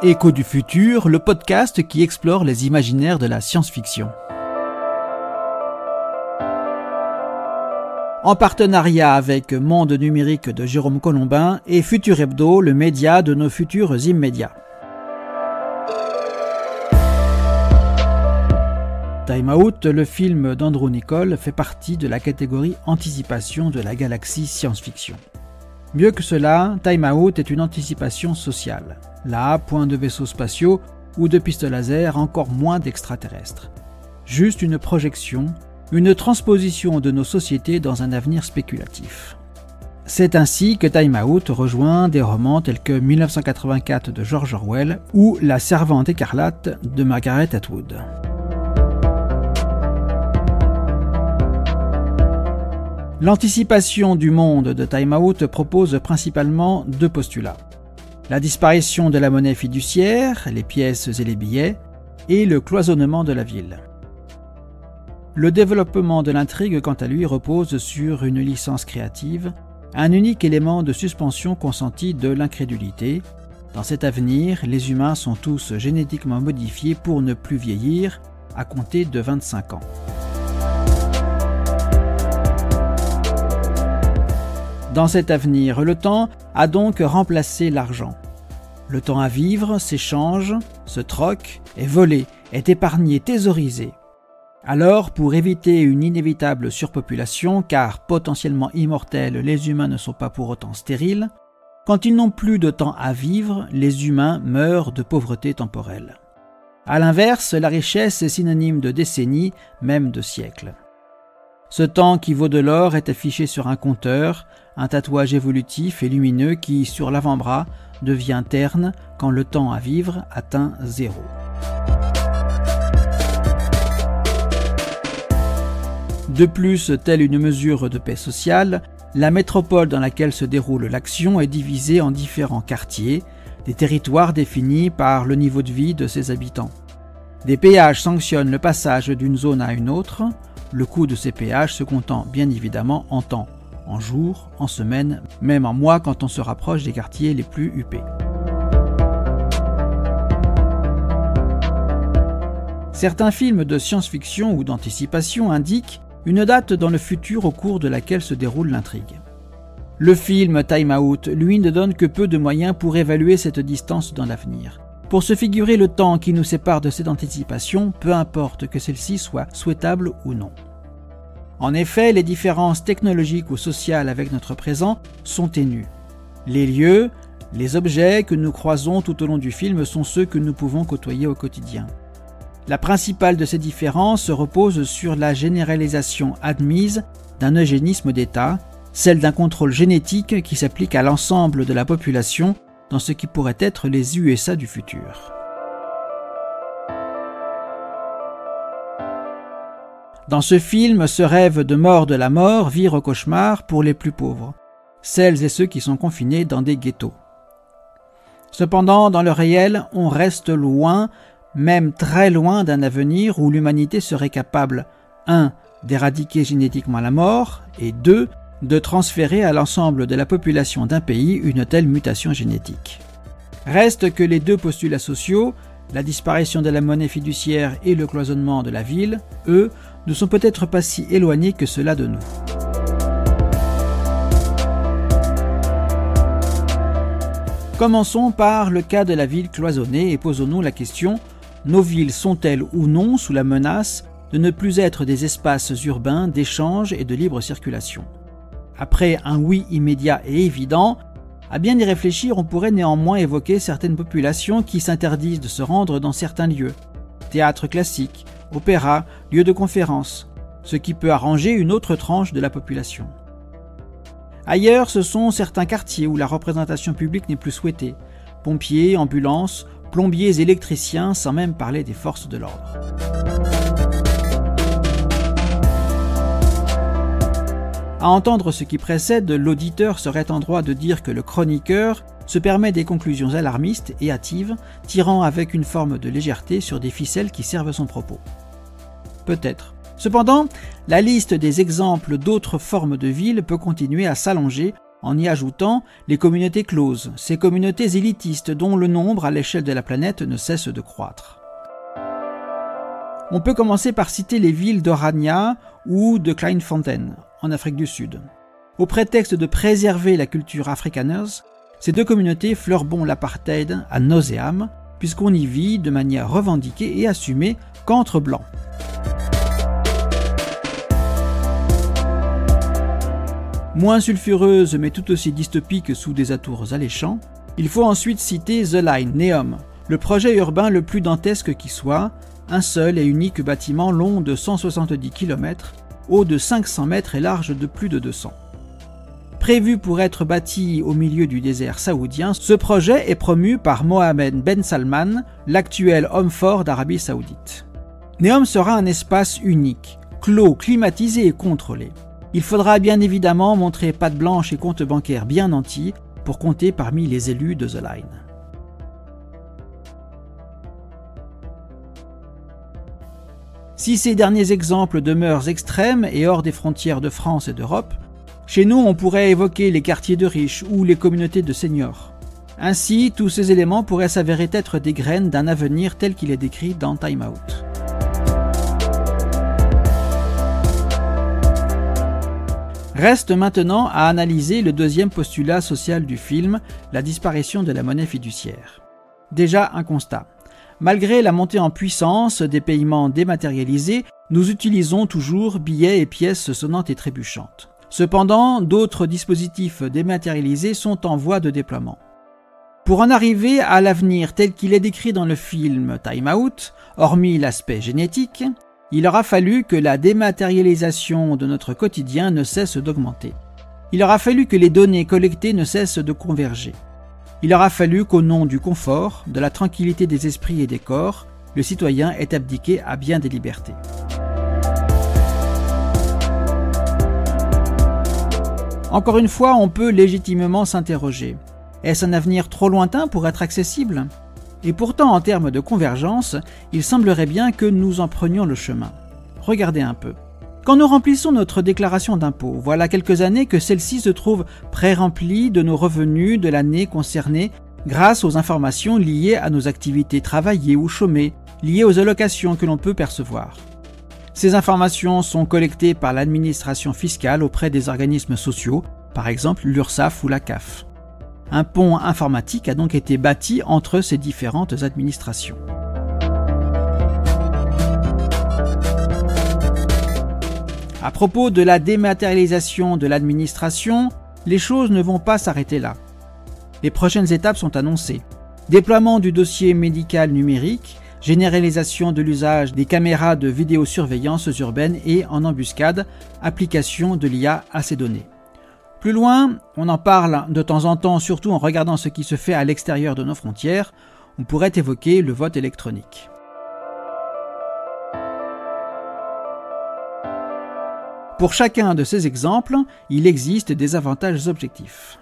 Écho du futur, le podcast qui explore les imaginaires de la science-fiction. En partenariat avec Monde numérique de Jérôme Colombin et Futur Hebdo, le média de nos futurs immédiats. Time Out, le film d'Andrew Niccol, fait partie de la catégorie anticipation de la galaxie science-fiction. Mieux que cela, Time Out est une anticipation sociale. Là, point de vaisseaux spatiaux ou de pistes laser, encore moins d'extraterrestres. Juste une projection, une transposition de nos sociétés dans un avenir spéculatif. C'est ainsi que Time Out rejoint des romans tels que 1984 de George Orwell ou La Servante écarlate de Margaret Atwood. L'anticipation du monde de Time Out propose principalement deux postulats. La disparition de la monnaie fiduciaire, les pièces et les billets, et le cloisonnement de la ville. Le développement de l'intrigue, quant à lui, repose sur une licence créative, un unique élément de suspension consenti de l'incrédulité. Dans cet avenir, les humains sont tous génétiquement modifiés pour ne plus vieillir à compter de 25 ans. Dans cet avenir, le temps a donc remplacé l'argent. Le temps à vivre s'échange, se troque, est volé, est épargné, thésaurisé. Alors, pour éviter une inévitable surpopulation, car potentiellement immortels, les humains ne sont pas pour autant stériles, quand ils n'ont plus de temps à vivre, les humains meurent de pauvreté temporelle. À l'inverse, la richesse est synonyme de décennies, même de siècles. Ce temps qui vaut de l'or est affiché sur un compteur, un tatouage évolutif et lumineux qui, sur l'avant-bras, devient terne quand le temps à vivre atteint 0. De plus, telle une mesure de paix sociale, la métropole dans laquelle se déroule l'action est divisée en différents quartiers, des territoires définis par le niveau de vie de ses habitants. Des péages sanctionnent le passage d'une zone à une autre, le coût de ces péages se comptant bien évidemment en temps, en jours, en semaines, même en mois quand on se rapproche des quartiers les plus huppés. Certains films de science-fiction ou d'anticipation indiquent une date dans le futur au cours de laquelle se déroule l'intrigue. Le film Time Out, lui, ne donne que peu de moyens pour évaluer cette distance dans l'avenir. Pour se figurer le temps qui nous sépare de cette anticipation, peu importe que celle-ci soit souhaitable ou non. En effet, les différences technologiques ou sociales avec notre présent sont ténues. Les lieux, les objets que nous croisons tout au long du film sont ceux que nous pouvons côtoyer au quotidien. La principale de ces différences repose sur la généralisation admise d'un eugénisme d'État, celle d'un contrôle génétique qui s'applique à l'ensemble de la population dans ce qui pourrait être les USA du futur. Dans ce film, ce rêve de mort de la mort vire au cauchemar pour les plus pauvres, celles et ceux qui sont confinés dans des ghettos. Cependant, dans le réel, on reste loin, même très loin d'un avenir où l'humanité serait capable 1. D'éradiquer génétiquement la mort et 2. De transférer à l'ensemble de la population d'un pays une telle mutation génétique. Reste que les deux postulats sociaux, la disparition de la monnaie fiduciaire et le cloisonnement de la ville, eux, ne sont peut-être pas si éloignés que cela de nous. Commençons par le cas de la ville cloisonnée et posons-nous la question: nos villes sont-elles ou non sous la menace de ne plus être des espaces urbains d'échange et de libre circulation? Après un oui immédiat et évident, à bien y réfléchir, on pourrait néanmoins évoquer certaines populations qui s'interdisent de se rendre dans certains lieux. Théâtre classique, opéra, lieux de conférence, ce qui peut arranger une autre tranche de la population. Ailleurs, ce sont certains quartiers où la représentation publique n'est plus souhaitée. Pompiers, ambulances, plombiers, électriciens, sans même parler des forces de l'ordre. À entendre ce qui précède, l'auditeur serait en droit de dire que le chroniqueur se permet des conclusions alarmistes et hâtives, tirant avec une forme de légèreté sur des ficelles qui servent son propos. Peut-être. Cependant, la liste des exemples d'autres formes de villes peut continuer à s'allonger en y ajoutant les communautés closes, ces communautés élitistes dont le nombre à l'échelle de la planète ne cesse de croître. On peut commencer par citer les villes d'Orania ou de Kleinfontein, en Afrique du Sud. Au prétexte de préserver la culture afrikaners, ces deux communautés fleurbont l'apartheid à nauséam, puisqu'on y vit de manière revendiquée et assumée qu'entre blancs. Moins sulfureuse mais tout aussi dystopique sous des atours alléchants, il faut ensuite citer The Line, Neom, le projet urbain le plus dantesque qui soit, un seul et unique bâtiment long de 170 km, haut de 500 mètres et large de plus de 200. Prévu pour être bâti au milieu du désert saoudien, ce projet est promu par Mohammed Ben Salman, l'actuel homme fort d'Arabie Saoudite. Neom sera un espace unique, clos, climatisé et contrôlé. Il faudra bien évidemment montrer patte blanche et compte bancaire bien nantis pour compter parmi les élus de The Line. Si ces derniers exemples demeurent extrêmes et hors des frontières de France et d'Europe, chez nous on pourrait évoquer les quartiers de riches ou les communautés de seniors. Ainsi, tous ces éléments pourraient s'avérer être des graines d'un avenir tel qu'il est décrit dans Time Out. Reste maintenant à analyser le deuxième postulat social du film, la disparition de la monnaie fiduciaire. Déjà un constat. Malgré la montée en puissance des paiements dématérialisés, nous utilisons toujours billets et pièces sonnantes et trébuchantes. Cependant, d'autres dispositifs dématérialisés sont en voie de déploiement. Pour en arriver à l'avenir tel qu'il est décrit dans le film Time Out, hormis l'aspect génétique, il aura fallu que la dématérialisation de notre quotidien ne cesse d'augmenter. Il aura fallu que les données collectées ne cessent de converger. Il aura fallu qu'au nom du confort, de la tranquillité des esprits et des corps, le citoyen ait abdiqué à bien des libertés. Encore une fois, on peut légitimement s'interroger. Est-ce un avenir trop lointain pour être accessible ? Et pourtant, en termes de convergence, il semblerait bien que nous en prenions le chemin. Regardez un peu. Quand nous remplissons notre déclaration d'impôt, voilà quelques années que celle-ci se trouve pré-remplie de nos revenus de l'année concernée grâce aux informations liées à nos activités travaillées ou chômées, liées aux allocations que l'on peut percevoir. Ces informations sont collectées par l'administration fiscale auprès des organismes sociaux, par exemple l'URSSAF ou la CAF. Un pont informatique a donc été bâti entre ces différentes administrations. À propos de la dématérialisation de l'administration, les choses ne vont pas s'arrêter là. Les prochaines étapes sont annoncées. Déploiement du dossier médical numérique, généralisation de l'usage des caméras de vidéosurveillance urbaine et en embuscade, application de l'IA à ces données. Plus loin, on en parle de temps en temps, surtout en regardant ce qui se fait à l'extérieur de nos frontières, on pourrait évoquer le vote électronique. Pour chacun de ces exemples, il existe des avantages objectifs.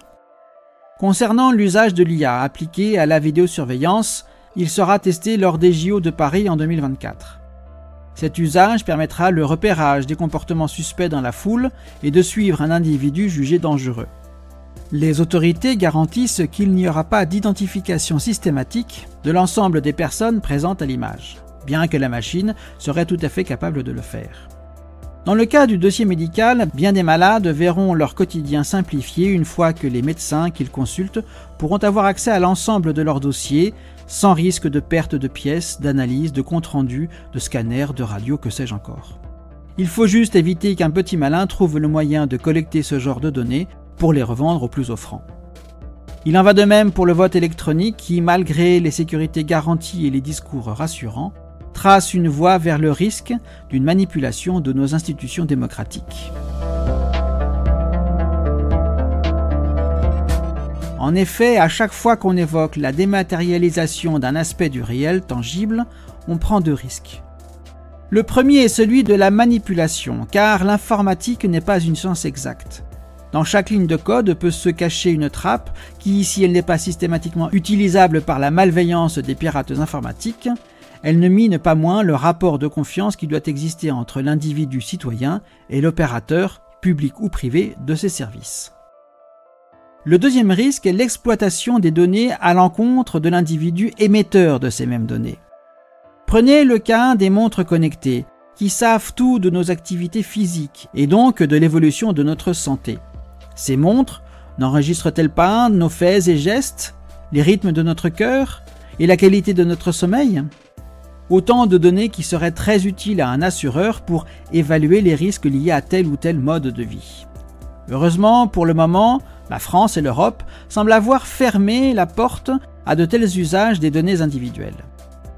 Concernant l'usage de l'IA appliqué à la vidéosurveillance, il sera testé lors des JO de Paris en 2024. Cet usage permettra le repérage des comportements suspects dans la foule et de suivre un individu jugé dangereux. Les autorités garantissent qu'il n'y aura pas d'identification systématique de l'ensemble des personnes présentes à l'image, bien que la machine serait tout à fait capable de le faire. Dans le cas du dossier médical, bien des malades verront leur quotidien simplifié une fois que les médecins qu'ils consultent pourront avoir accès à l'ensemble de leur dossier, sans risque de perte de pièces, d'analyse, de compte-rendu, de scanner, de radio, que sais-je encore. Il faut juste éviter qu'un petit malin trouve le moyen de collecter ce genre de données pour les revendre aux plus offrants. Il en va de même pour le vote électronique qui, malgré les sécurités garanties et les discours rassurants, trace une voie vers le risque d'une manipulation de nos institutions démocratiques. En effet, à chaque fois qu'on évoque la dématérialisation d'un aspect du réel tangible, on prend deux risques. Le premier est celui de la manipulation, car l'informatique n'est pas une science exacte. Dans chaque ligne de code peut se cacher une trappe qui, si elle n'est pas systématiquement utilisable par la malveillance des pirates informatiques, elle ne mine pas moins le rapport de confiance qui doit exister entre l'individu citoyen et l'opérateur, public ou privé, de ces services. Le deuxième risque est l'exploitation des données à l'encontre de l'individu émetteur de ces mêmes données. Prenez le cas des montres connectées, qui savent tout de nos activités physiques et donc de l'évolution de notre santé. Ces montres n'enregistrent-elles pas nos faits et gestes, les rythmes de notre cœur et la qualité de notre sommeil ? Autant de données qui seraient très utiles à un assureur pour évaluer les risques liés à tel ou tel mode de vie. Heureusement, pour le moment, la France et l'Europe semblent avoir fermé la porte à de tels usages des données individuelles.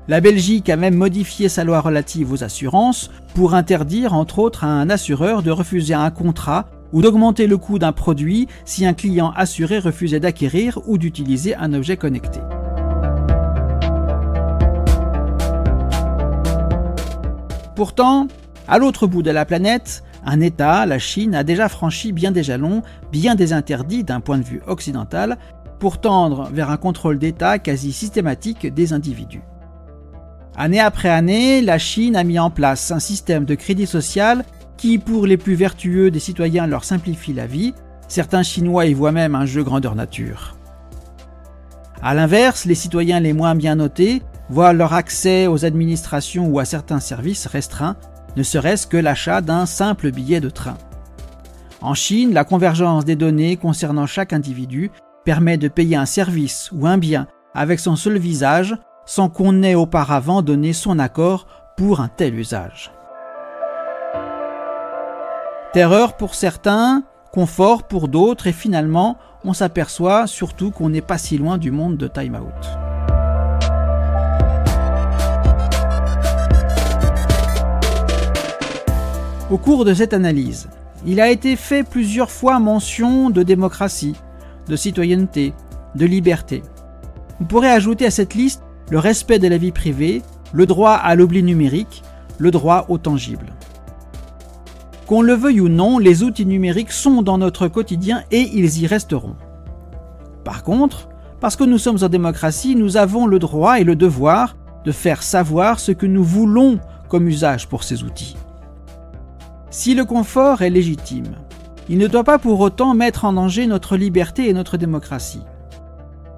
La Belgique a même modifié sa loi relative aux assurances pour interdire entre autres à un assureur de refuser un contrat ou d'augmenter le coût d'un produit si un client assuré refusait d'acquérir ou d'utiliser un objet connecté. Pourtant, à l'autre bout de la planète, un État, la Chine, a déjà franchi bien des jalons, bien des interdits d'un point de vue occidental, pour tendre vers un contrôle d'État quasi systématique des individus. Année après année, la Chine a mis en place un système de crédit social qui, pour les plus vertueux des citoyens, leur simplifie la vie. Certains Chinois y voient même un jeu grandeur nature. A l'inverse, les citoyens les moins bien notés voient leur accès aux administrations ou à certains services restreints, ne serait-ce que l'achat d'un simple billet de train. En Chine, la convergence des données concernant chaque individu permet de payer un service ou un bien avec son seul visage sans qu'on ait auparavant donné son accord pour un tel usage. Terreur pour certains, confort pour d'autres et finalement, on s'aperçoit surtout qu'on n'est pas si loin du monde de Time Out. Au cours de cette analyse, il a été fait plusieurs fois mention de démocratie, de citoyenneté, de liberté. On pourrait ajouter à cette liste le respect de la vie privée, le droit à l'oubli numérique, le droit au tangible. Qu'on le veuille ou non, les outils numériques sont dans notre quotidien et ils y resteront. Par contre, parce que nous sommes en démocratie, nous avons le droit et le devoir de faire savoir ce que nous voulons comme usage pour ces outils. Si le confort est légitime, il ne doit pas pour autant mettre en danger notre liberté et notre démocratie.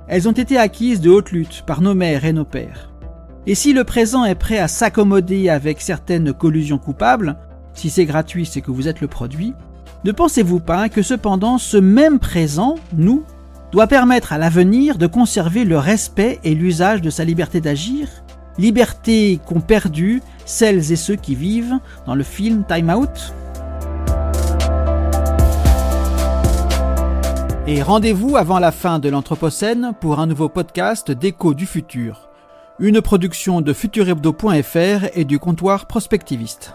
Elles ont été acquises de haute lutte par nos mères et nos pères. Et si le présent est prêt à s'accommoder avec certaines collusions coupables, si c'est gratuit, c'est que vous êtes le produit, ne pensez-vous pas que cependant ce même présent, nous, doit permettre à l'avenir de conserver le respect et l'usage de sa liberté d'agir, liberté qu'ont perdu celles et ceux qui vivent dans le film Time Out? Et rendez-vous avant la fin de l'Anthropocène pour un nouveau podcast d'Écho du futur, une production de futurhebdo.fr et du comptoir prospectiviste.